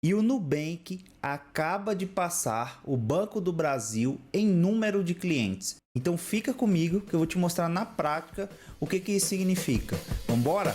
E o Nubank acaba de passar o Banco do Brasil em número de clientes. Então fica comigo que eu vou te mostrar na prática o que isso significa. Vamos embora?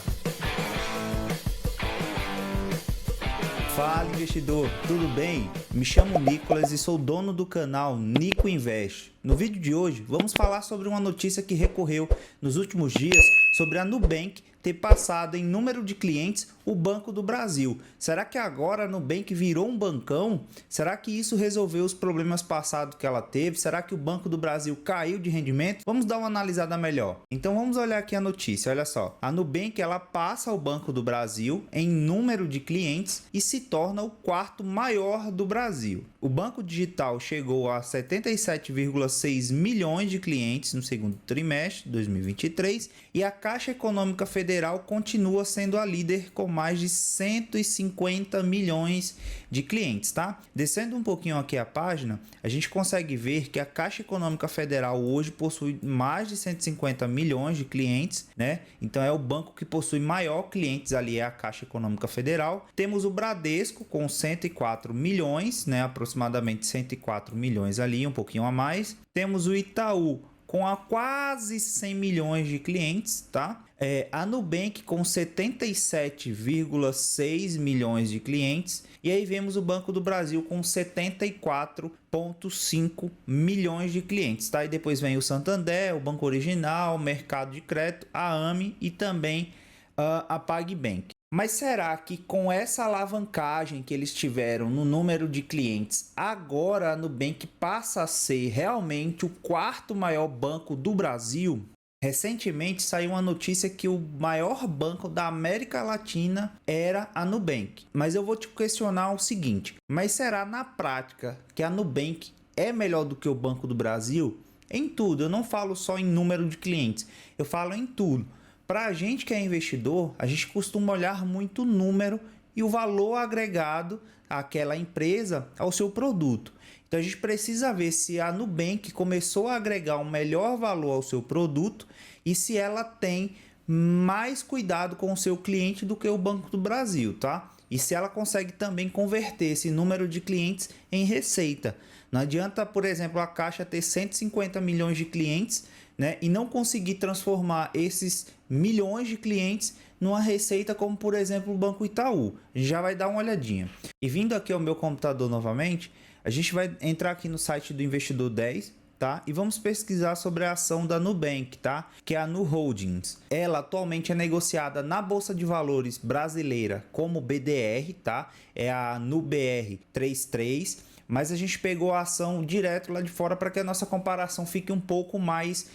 Fala, investidor, tudo bem? Me chamo Nicolas e sou dono do canal Nico Invest. No vídeo de hoje vamos falar sobre uma notícia que recorreu nos últimos dias sobre a Nubank ter passado em número de clientes o Banco do Brasil. Será que agora a Nubank virou um bancão? Será que isso resolveu os problemas passados que ela teve? Será que o Banco do Brasil caiu de rendimento? Vamos dar uma analisada melhor. Então vamos olhar aqui a notícia, olha só. A Nubank ela passa o Banco do Brasil em número de clientes e se torna o quarto maior do Brasil. O banco digital chegou a 77,6 milhões de clientes no segundo trimestre de 2023 e a Caixa Econômica Federal continua sendo a líder com mais de 150 milhões de clientes, tá? Descendo um pouquinho aqui a página, a gente consegue ver que a Caixa Econômica Federal hoje possui mais de 150 milhões de clientes, né? Então é o banco que possui maior clientes ali, é a Caixa Econômica Federal. Temos o Bradesco com 104 milhões, né? Aproximadamente 104 milhões ali, um pouquinho a mais. Temos o Itaú com quase 100 milhões de clientes, tá? A Nubank com 77,6 milhões de clientes. E aí vemos o Banco do Brasil com 74,5 milhões de clientes, tá? E depois vem o Santander, o Banco Original, o Mercado de Crédito, a AME e também a PagBank. Mas será que com essa alavancagem que eles tiveram no número de clientes, agora a Nubank passa a ser realmente o quarto maior banco do Brasil? Recentemente saiu uma notícia que o maior banco da América Latina era a Nubank. Mas eu vou te questionar o seguinte, mas será na prática que a Nubank é melhor do que o Banco do Brasil? Em tudo, eu não falo só em número de clientes, eu falo em tudo. Para a gente que é investidor, a gente costuma olhar muito o número e o valor agregado àquela empresa ao seu produto. Então a gente precisa ver se a Nubank começou a agregar um melhor valor ao seu produto e se ela tem mais cuidado com o seu cliente do que o Banco do Brasil, tá? E se ela consegue também converter esse número de clientes em receita. Não adianta, por exemplo, a Caixa ter 150 milhões de clientes, né, e não conseguir transformar esses milhões de clientes numa receita como, por exemplo, o Banco Itaú. A gente já vai dar uma olhadinha. E vindo aqui ao meu computador novamente, a gente vai entrar aqui no site do Investidor 10, tá? E vamos pesquisar sobre a ação da Nubank, tá? Que é a Nu Holdings. Ela atualmente é negociada na Bolsa de Valores brasileira como BDR, tá? É a NUBR 33. Mas a gente pegou a ação direto lá de fora para que a nossa comparação fique um pouco mais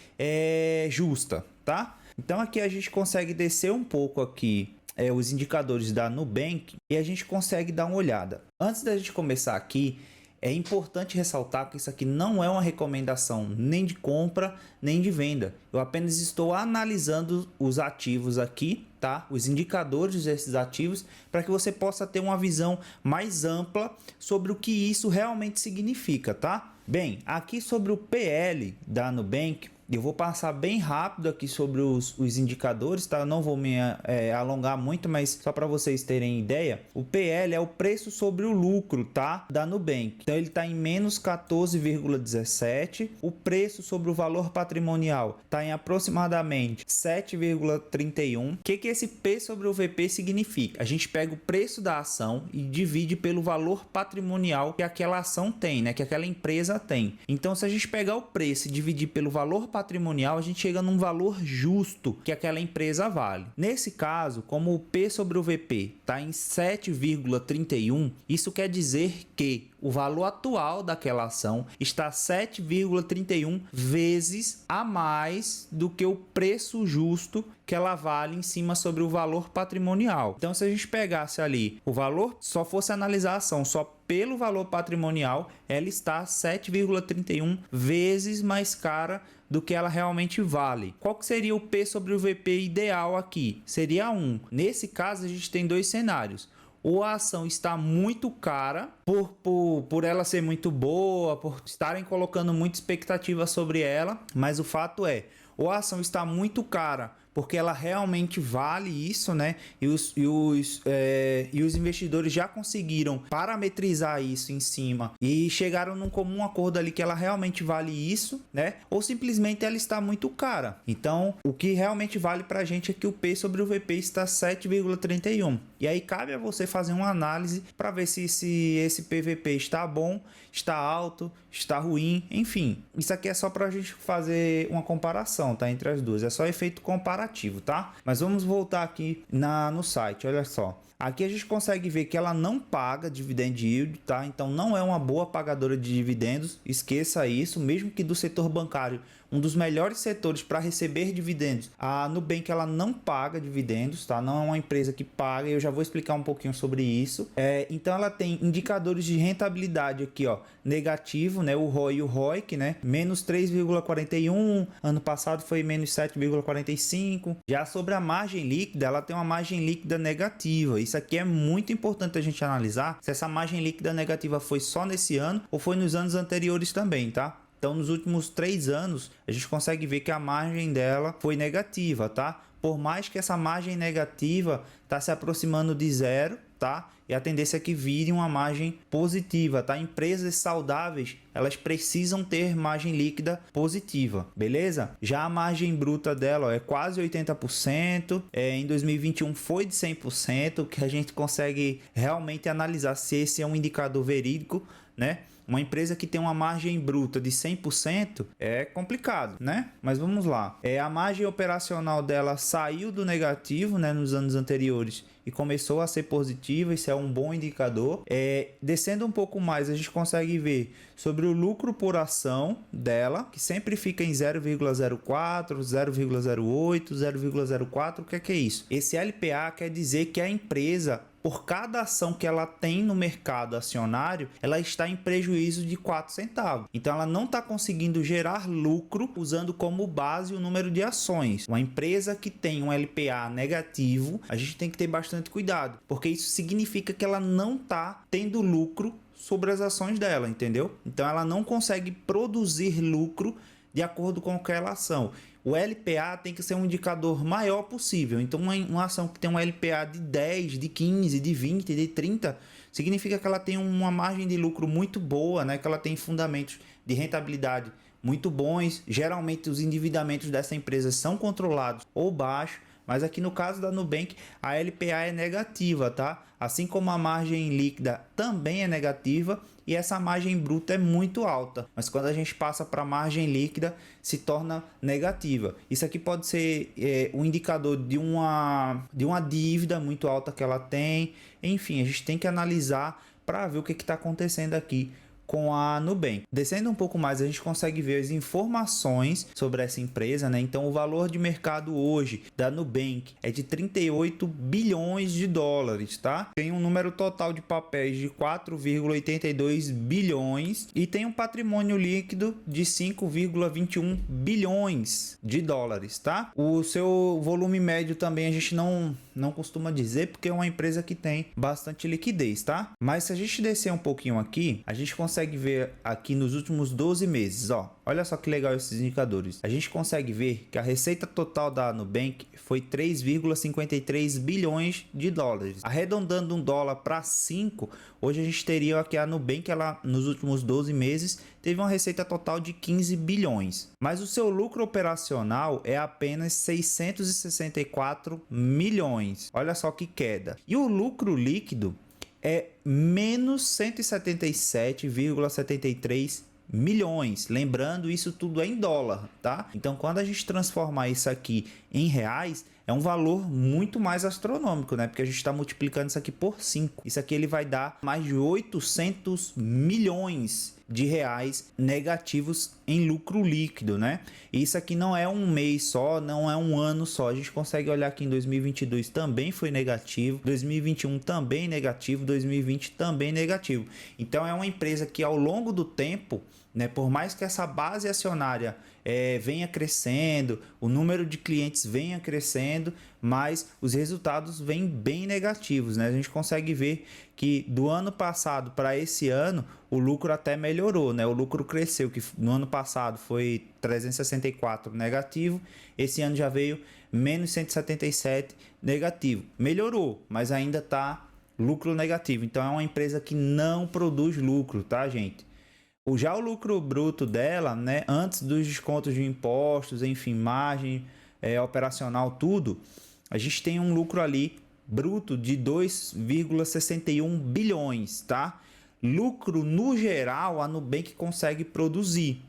justa, tá? Então aqui a gente consegue descer um pouco aqui os indicadores da Nubank e a gente consegue dar uma olhada. Antes da gente começar aqui, é importante ressaltar que isso aqui não é uma recomendação nem de compra nem de venda. Eu apenas estou analisando os ativos aqui, tá? Os indicadores desses ativos para que você possa ter uma visão mais ampla sobre o que isso realmente significa, tá? Bem, aqui sobre o PL da Nubank, eu vou passar bem rápido aqui sobre os indicadores, tá? Eu não vou me alongar muito, mas só para vocês terem ideia, o PL é o preço sobre o lucro, tá? Da Nubank. Então ele está em menos 14,17. O preço sobre o valor patrimonial está em aproximadamente 7,31. O que esse P sobre o VP significa? A gente pega o preço da ação e divide pelo valor patrimonial que aquela ação tem, né? Que aquela empresa tem. Então, se a gente pegar o preço e dividir pelo valor patrimonial, a gente chega num valor justo que aquela empresa vale. Nesse caso, como o P sobre o VP está em 7,31, isso quer dizer que o valor atual daquela ação está 7,31 vezes a mais do que o preço justo que ela vale em cima sobre o valor patrimonial. Então, se a gente pegasse ali o valor, só fosse analisar a ação só pelo valor patrimonial, ela está 7,31 vezes mais cara do que ela realmente vale. Qual que seria o P sobre o VP ideal aqui? Seria 1. Nesse caso, a gente tem dois cenários. Ou a ação está muito cara por ela ser muito boa, por estarem colocando muita expectativa sobre ela, mas o fato é, ou a ação está muito cara porque ela realmente vale isso, né? E os investidores já conseguiram parametrizar isso em cima e chegaram num comum acordo ali que ela realmente vale isso, né? Ou simplesmente ela está muito cara. Então, o que realmente vale pra gente é que o P sobre o VP está 7,31. E aí cabe a você fazer uma análise para ver se esse PVP está bom, está alto, está ruim, enfim. Isso aqui é só para a gente fazer uma comparação, tá? Entre as duas. É só efeito comparativo, tá? Mas vamos voltar aqui no site, olha só. Aqui a gente consegue ver que ela não paga dividend yield, tá? Então não é uma boa pagadora de dividendos, esqueça isso, mesmo que do setor bancário, um dos melhores setores para receber dividendos. A Nubank ela não paga dividendos, tá? Não é uma empresa que paga, eu já vou explicar um pouquinho sobre isso. Então ela tem indicadores de rentabilidade aqui, ó, negativo, né? O ROI e o ROIC, né? Menos 3,41, ano passado foi menos 7,45. Já sobre a margem líquida, ela tem uma margem líquida negativa. Isso aqui é muito importante a gente analisar se essa margem líquida negativa foi só nesse ano ou foi nos anos anteriores também, tá? Então, nos últimos 3 anos, a gente consegue ver que a margem dela foi negativa, tá? Por mais que essa margem negativa está se aproximando de zero, tá? E a tendência é que vire uma margem positiva, tá? Empresas saudáveis, elas precisam ter margem líquida positiva, beleza? Já a margem bruta dela, ó, é quase 80%, em 2021 foi de 100%, que a gente consegue realmente analisar se esse é um indicador verídico, né? Uma empresa que tem uma margem bruta de 100% é complicado, né? Mas vamos lá. A margem operacional dela saiu do negativo, né, nos anos anteriores e começou a ser positiva, isso é um bom indicador. Descendo um pouco mais, a gente consegue ver sobre o lucro por ação dela, que sempre fica em 0,04, 0,08, 0,04. O que é isso? Esse LPA quer dizer que a empresa, por cada ação que ela tem no mercado acionário, ela está em prejuízo de 4 centavos. Então ela não está conseguindo gerar lucro usando como base o número de ações. Uma empresa que tem um LPA negativo, a gente tem que ter bastante cuidado, porque isso significa que ela não está tendo lucro sobre as ações dela, entendeu? Então ela não consegue produzir lucro de acordo com aquela ação. O LPA tem que ser um indicador maior possível. Então uma ação que tem um LPA de 10, de 15, de 20, de 30, significa que ela tem uma margem de lucro muito boa, né? Que ela tem fundamentos de rentabilidade muito bons. Geralmente os endividamentos dessa empresa são controlados ou baixos. Mas aqui no caso da Nubank, a LPA é negativa, tá? Assim como a margem líquida também é negativa e essa margem bruta é muito alta. Mas quando a gente passa para a margem líquida, se torna negativa. Isso aqui pode ser um indicador de uma dívida muito alta que ela tem. Enfim, a gente tem que analisar para ver o que está acontecendo aqui com a Nubank. Descendo um pouco mais, a gente consegue ver as informações sobre essa empresa, né? Então, o valor de mercado hoje da Nubank é de 38 bilhões de dólares, tá? Tem um número total de papéis de 4,82 bilhões e tem um patrimônio líquido de 5,21 bilhões de dólares, tá? O seu volume médio também a gente não costuma dizer, porque é uma empresa que tem bastante liquidez, tá? Mas se a gente descer um pouquinho aqui, a gente consegue ver aqui nos últimos 12 meses, ó. Olha só que legal esses indicadores. A gente consegue ver que a receita total da Nubank foi 3,53 bilhões de dólares. Arredondando um dólar para 5, hoje a gente teria aqui a Nubank, ela nos últimos 12 meses teve uma receita total de 15 bilhões. Mas o seu lucro operacional é apenas 664 milhões. Olha só que queda. E o lucro líquido é menos 177,73 milhões. Lembrando, isso tudo é em dólar, tá? Então, quando a gente transformar isso aqui em reais, é um valor muito mais astronômico, né? Porque a gente está multiplicando isso aqui por 5. Isso aqui ele vai dar mais de 800 milhões de reais negativos em lucro líquido, né? Isso aqui não é um mês só, não é um ano só. A gente consegue olhar que em 2022 também foi negativo, 2021 também negativo, 2020 também negativo. Então é uma empresa que ao longo do tempo né? Por mais que essa base acionária venha crescendo, o número de clientes venha crescendo, mas os resultados vêm bem negativos, né? A gente consegue ver que do ano passado para esse ano o lucro até melhorou, né? O lucro cresceu, que no ano passado foi 364 negativo, esse ano já veio menos 177 negativo. Melhorou, mas ainda está lucro negativo. Então é uma empresa que não produz lucro, tá, gente? Já o lucro bruto dela, né, antes dos descontos de impostos, enfim, margem operacional, tudo, a gente tem um lucro ali bruto de 2,61 bilhões, tá? Lucro no geral a Nubank consegue produzir,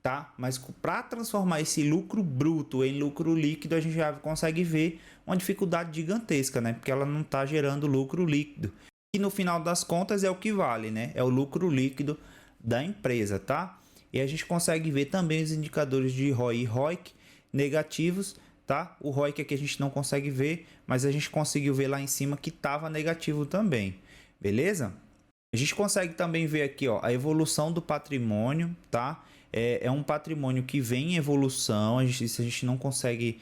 tá? Mas para transformar esse lucro bruto em lucro líquido, a gente já consegue ver uma dificuldade gigantesca, né? Porque ela não está gerando lucro líquido. E no final das contas é o que vale, né? É o lucro líquido da empresa, tá? E a gente consegue ver também os indicadores de ROI e ROIC negativos, tá? O ROIC aqui a gente não consegue ver, mas a gente conseguiu ver lá em cima que estava negativo também, beleza? A gente consegue também ver aqui, ó, a evolução do patrimônio, tá? É um patrimônio que vem em evolução, isso a gente não consegue,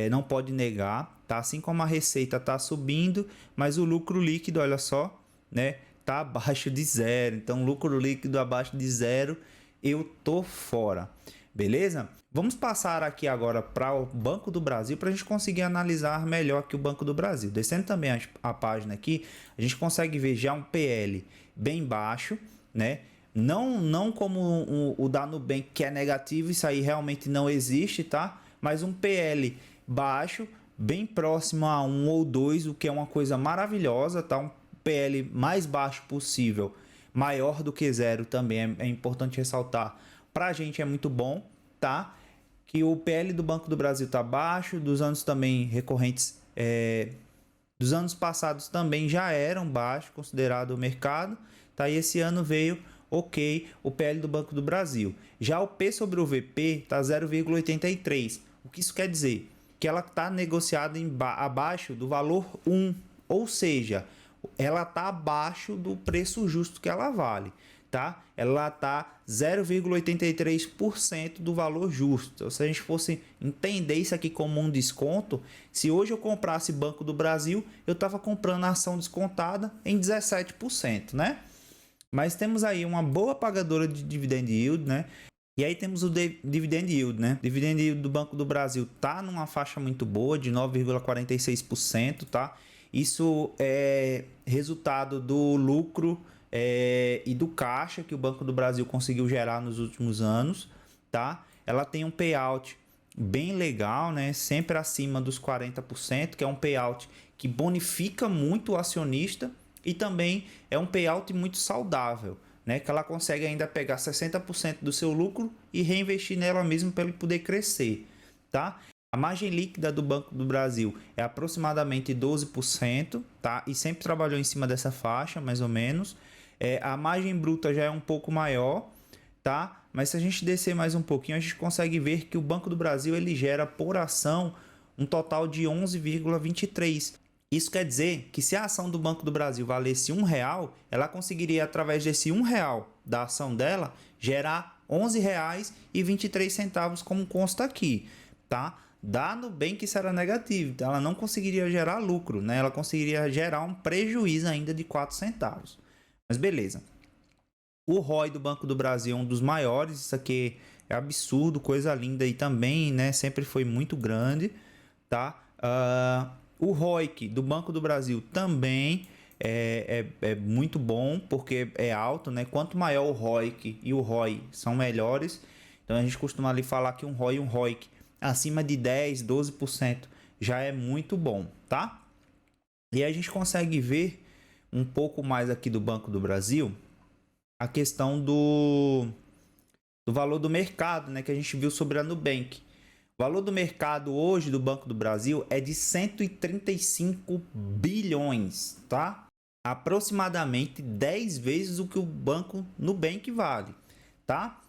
não pode negar, tá? Assim como a receita está subindo, mas o lucro líquido, olha só, né? Tá abaixo de zero. Então, lucro líquido abaixo de zero, eu tô fora. Beleza? Vamos passar aqui agora para o Banco do Brasil para a gente conseguir analisar melhor aqui o Banco do Brasil. Descendo também a página aqui, a gente consegue ver já um PL bem baixo, né? Não como o da Nubank, que é negativo, isso aí realmente não existe, tá? Mas um PL baixo, bem próximo a 1 ou 2, o que é uma coisa maravilhosa, tá? Um PL mais baixo possível, maior do que zero também é importante ressaltar. Para a gente é muito bom, tá? Que o PL do Banco do Brasil está baixo, dos anos também recorrentes, dos anos passados também já eram baixos, considerado o mercado, tá? E esse ano veio ok o PL do Banco do Brasil. Já o P sobre o VP está 0,83. O que isso quer dizer? Que ela está negociada abaixo do valor 1, ou seja, ela está abaixo do preço justo que ela vale, tá? Ela está 0,83% do valor justo. Então, se a gente fosse entender isso aqui como um desconto, se hoje eu comprasse Banco do Brasil, eu estava comprando a ação descontada em 17%, né? Mas temos aí uma boa pagadora de dividend yield, né? E aí temos o dividend yield, né? Dividend yield do Banco do Brasil tá numa faixa muito boa de 9,46%, tá? Isso é resultado do lucro e do caixa que o Banco do Brasil conseguiu gerar nos últimos anos, tá? Ela tem um payout bem legal, né? Sempre acima dos 40%, que é um payout que bonifica muito o acionista e também é um payout muito saudável, né? Que ela consegue ainda pegar 60% do seu lucro e reinvestir nela mesmo para ele poder crescer, tá? A margem líquida do Banco do Brasil é aproximadamente 12%, tá? E sempre trabalhou em cima dessa faixa, mais ou menos. A margem bruta já é um pouco maior, tá? Mas se a gente descer mais um pouquinho, a gente consegue ver que o Banco do Brasil ele gera por ação um total de 11,23. Isso quer dizer que se a ação do Banco do Brasil valesse R$1, ela conseguiria, através desse R$1 da ação dela, gerar R$11,23, como consta aqui, tá? Da Nubank isso era negativo, então ela não conseguiria gerar lucro, né? Ela conseguiria gerar um prejuízo ainda de 4 centavos. Mas beleza. O ROI do Banco do Brasil é um dos maiores, isso aqui é absurdo, coisa linda e também, né? Sempre foi muito grande, tá? O ROIC do Banco do Brasil também é muito bom, porque é alto, né? Quanto maior o ROIC e o ROI são melhores. Então a gente costuma ali falar que um ROI e um ROIC acima de 10, 12% já é muito bom, tá? E a gente consegue ver um pouco mais aqui do Banco do Brasil a questão do valor do mercado, né, que a gente viu sobre a Nubank. O valor do mercado hoje do Banco do Brasil é de 135 bilhões, tá? Aproximadamente 10 vezes o que o Banco Nubank vale, tá?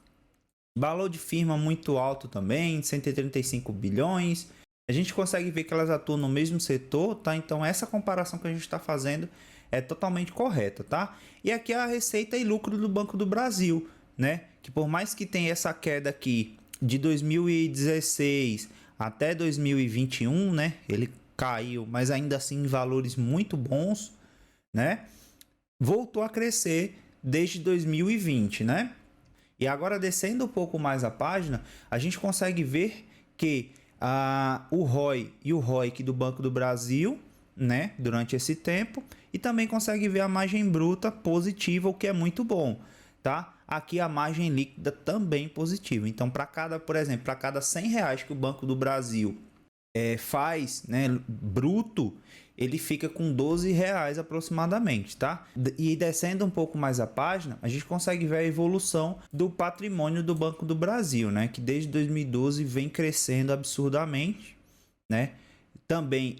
Valor de firma muito alto também, 135 bilhões. A gente consegue ver que elas atuam no mesmo setor, tá? Então essa comparação que a gente está fazendo é totalmente correta, tá? E aqui é a receita e lucro do Banco do Brasil, né? que por mais que tenha essa queda aqui de 2016 até 2021, né? Ele caiu, mas ainda assim em valores muito bons, né? Voltou a crescer desde 2020, né? E agora descendo um pouco mais a página, a gente consegue ver que o ROI e o ROIC do Banco do Brasil, né, durante esse tempo, e também consegue ver a margem bruta positiva, o que é muito bom, tá? Aqui a margem líquida também positiva. Então, para cada, por exemplo, para cada R$ 100 que o Banco do Brasil faz, né, bruto, ele fica com R$ 12 aproximadamente, tá? E descendo um pouco mais a página, a gente consegue ver a evolução do patrimônio do Banco do Brasil, né? Que desde 2012 vem crescendo absurdamente, né? Também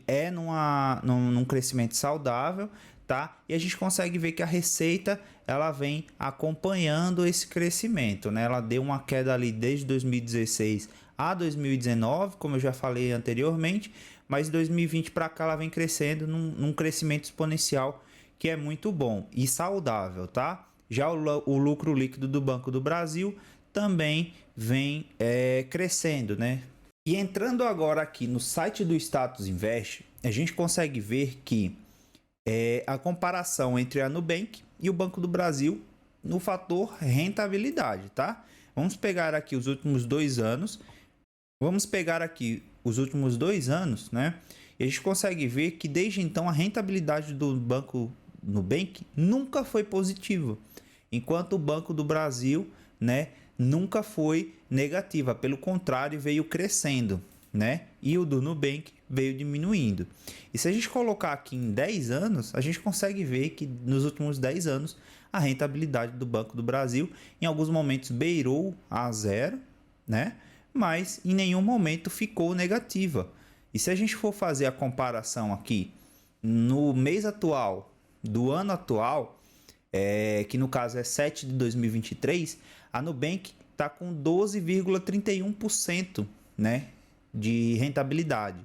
num crescimento saudável, tá? E a gente consegue ver que a receita ela vem acompanhando esse crescimento, né? Ela deu uma queda ali desde 2016 a 2019, como eu já falei anteriormente, mas de 2020 para cá ela vem crescendo num crescimento exponencial que é muito bom e saudável, tá? Já o lucro líquido do Banco do Brasil também vem crescendo, né? E entrando agora aqui no site do Status Invest, a gente consegue ver que a comparação entre a Nubank e o Banco do Brasil no fator rentabilidade, tá? Vamos pegar aqui os últimos 2 anos. Né? E a gente consegue ver que desde então a rentabilidade do Banco Nubank nunca foi positiva, enquanto o Banco do Brasil, né, nunca foi negativa, pelo contrário, veio crescendo, né? E o do Nubank veio diminuindo. E se a gente colocar aqui em 10 anos, a gente consegue ver que nos últimos 10 anos a rentabilidade do Banco do Brasil em alguns momentos beirou a zero, né? Mas em nenhum momento ficou negativa. E se a gente for fazer a comparação aqui no mês atual, do ano atual, que no caso é 7 de 2023, a Nubank está com 12,31%, né, de rentabilidade.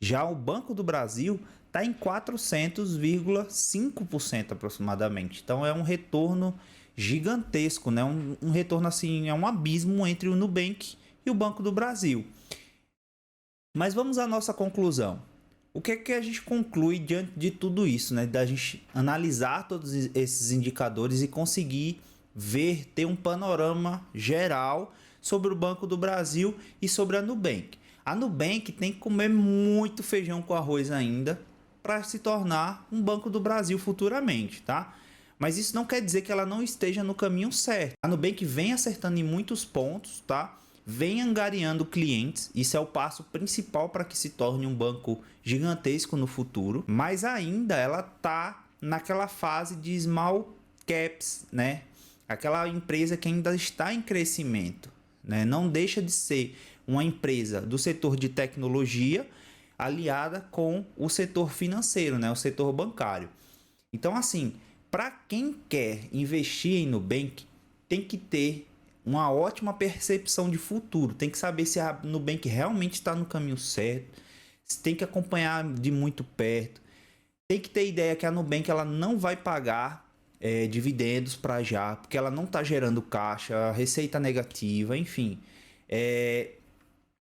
Já o Banco do Brasil está em 400,5% aproximadamente. Então é um retorno gigantesco, né? Um retorno assim, é um abismo entre o Nubank e o Banco do Brasil. Mas vamos à nossa conclusão. O que é que a gente conclui diante de tudo isso, né? Da gente analisar todos esses indicadores e conseguir ver, ter um panorama geral sobre o Banco do Brasil e sobre a Nubank. A Nubank tem que comer muito feijão com arroz ainda para se tornar um Banco do Brasil futuramente, tá? Mas isso não quer dizer que ela não esteja no caminho certo. A Nubank vem acertando em muitos pontos, tá? Vem angariando clientes, isso é o passo principal para que se torne um banco gigantesco no futuro, mas ainda ela tá naquela fase de small caps, né? Aquela empresa que ainda está em crescimento, né? Não deixa de ser uma empresa do setor de tecnologia aliada com o setor financeiro, né? O setor bancário. Então, assim, para quem quer investir em Nubank, tem que ter uma ótima percepção de futuro, tem que saber se a Nubank realmente está no caminho certo, tem que acompanhar de muito perto, tem que ter ideia que a Nubank ela não vai pagar dividendos para já, porque ela não está gerando caixa, receita negativa, enfim.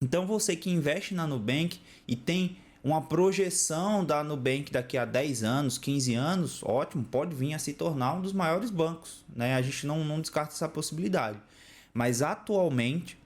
Então você que investe na Nubank e tem uma projeção da Nubank daqui a 10 anos, 15 anos, ótimo, pode vir a se tornar um dos maiores bancos, né? A gente não descarta essa possibilidade. Mas atualmente,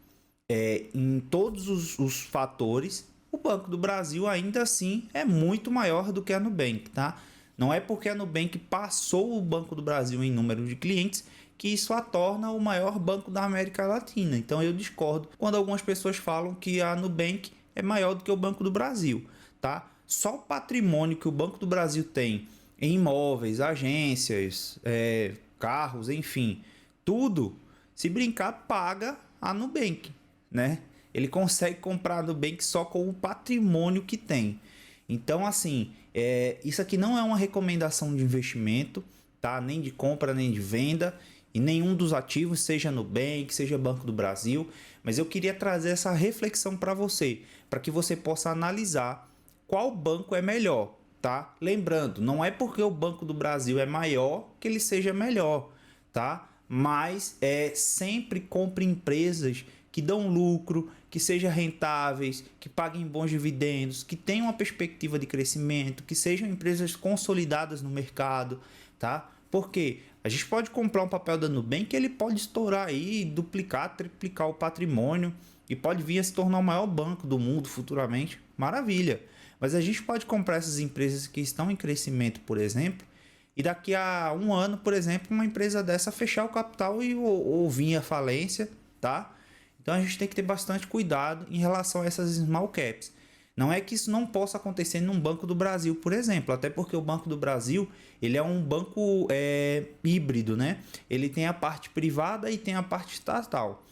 em todos os fatores, o Banco do Brasil ainda assim é muito maior do que a Nubank, tá? Não é porque a Nubank passou o Banco do Brasil em número de clientes que isso a torna o maior banco da América Latina. Então eu discordo quando algumas pessoas falam que a Nubank é maior do que o Banco do Brasil, tá? Só o patrimônio que o Banco do Brasil tem em imóveis, agências, carros, enfim, tudo, se brincar, paga a Nubank, né? Ele consegue comprar a Nubank só com o patrimônio que tem. Então, assim, isso aqui não é uma recomendação de investimento, tá? Nem de compra, nem de venda, e nenhum dos ativos, seja Nubank, seja Banco do Brasil. Mas eu queria trazer essa reflexão para você, para que você possa analisar qual banco é melhor, tá? Lembrando, não é porque o Banco do Brasil é maior que ele seja melhor, tá? mas sempre compre empresas que dão lucro, que sejam rentáveis, que paguem bons dividendos, que tenham uma perspectiva de crescimento, que sejam empresas consolidadas no mercado, tá? Porque a gente pode comprar um papel da Nubank que ele pode estourar aí, duplicar, triplicar o patrimônio e pode vir a se tornar o maior banco do mundo futuramente. Maravilha! Mas a gente pode comprar essas empresas que estão em crescimento, por exemplo, e daqui a um ano, por exemplo, uma empresa dessa fechar o capital ou vir à falência, tá? Então a gente tem que ter bastante cuidado em relação a essas small caps. Não é que isso não possa acontecer num Banco do Brasil, por exemplo, até porque o Banco do Brasil ele é um banco híbrido, né? Ele tem a parte privada e tem a parte estatal.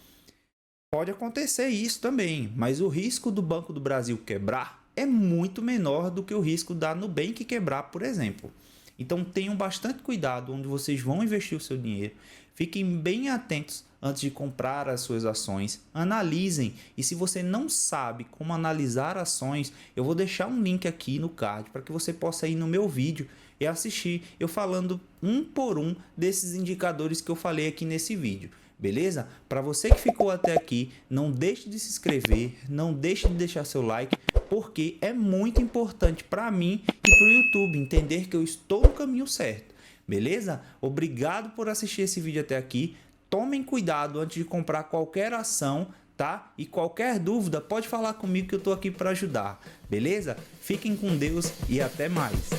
Pode acontecer isso também, mas o risco do Banco do Brasil quebrar é muito menor do que o risco da Nubank quebrar, por exemplo. Então tenham bastante cuidado onde vocês vão investir o seu dinheiro. Fiquem bem atentos antes de comprar as suas ações. Analisem. E se você não sabe como analisar ações, eu vou deixar um link aqui no card para que você possa ir no meu vídeo e assistir eu falando um por um desses indicadores que eu falei aqui nesse vídeo. Beleza? Para você que ficou até aqui, não deixe de se inscrever, não deixe de deixar seu like, porque é muito importante para mim e para o YouTube entender que eu estou no caminho certo. Beleza? Obrigado por assistir esse vídeo até aqui. Tomem cuidado antes de comprar qualquer ação, tá? E qualquer dúvida, pode falar comigo que eu estou aqui para ajudar. Beleza? Fiquem com Deus e até mais.